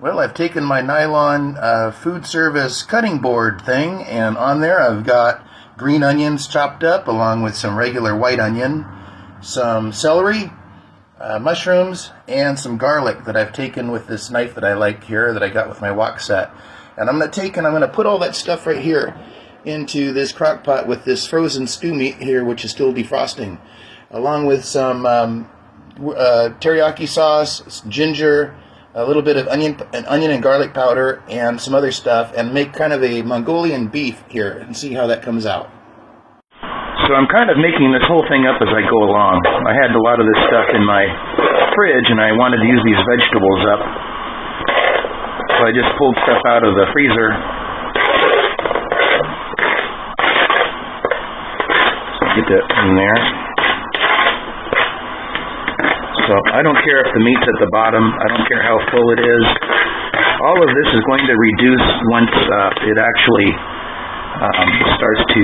Well, I've taken my nylon food service cutting board thing, and on there I've got green onions chopped up along with some regular white onion, some celery, mushrooms, and some garlic that I've taken with this knife that I like here that I got with my wok set. And I'm going to put all that stuff right here into this crock pot with this frozen stew meat here, which is still defrosting, along with some teriyaki sauce, ginger, a little bit of onion and garlic powder, and some other stuff, and make kind of a Mongolian beef here and see how that comes out. So I'm kind of making this whole thing up as I go along. I had a lot of this stuff in my fridge, and I wanted to use these vegetables up. So I just pulled stuff out of the freezer. So get that in there. So I don't care if the meat's at the bottom. I don't care how full it is. All of this is going to reduce once it actually starts to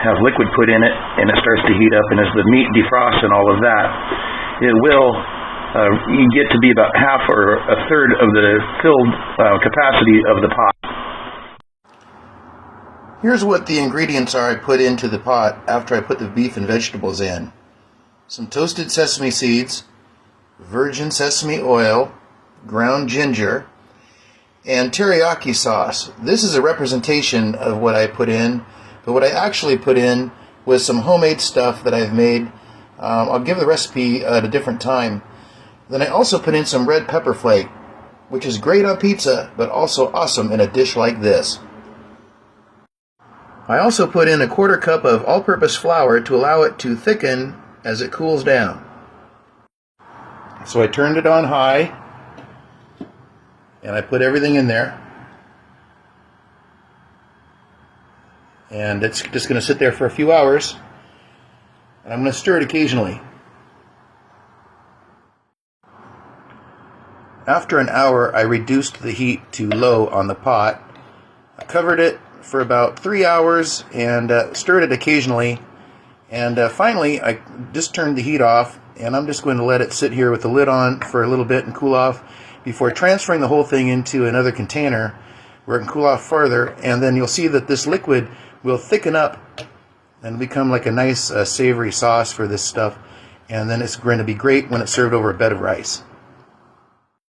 have liquid put in it, and it starts to heat up. And as the meat defrosts and all of that, it will get to be about half or a third of the filled capacity of the pot. Here's what the ingredients are I put into the pot after I put the beef and vegetables in. Some toasted sesame seeds, virgin sesame oil, ground ginger, and teriyaki sauce. This is a representation of what I put in, but what I actually put in was some homemade stuff that I've made. I'll give the recipe at a different time. Then I also put in some red pepper flake, which is great on pizza, but also awesome in a dish like this. I also put in a 1/4 cup of all-purpose flour to allow it to thicken as it cools down. So I turned it on high, and I put everything in there. And it's just going to sit there for a few hours, and I'm going to stir it occasionally. After an hour, I reduced the heat to low on the pot. I covered it for about 3 hours and stirred it occasionally. And finally, I just turned the heat off, and I'm just going to let it sit here with the lid on for a little bit and cool off before transferring the whole thing into another container where it can cool off further. And then you'll see that this liquid will thicken up and become like a nice savory sauce for this stuff. And then it's going to be great when it's served over a bed of rice.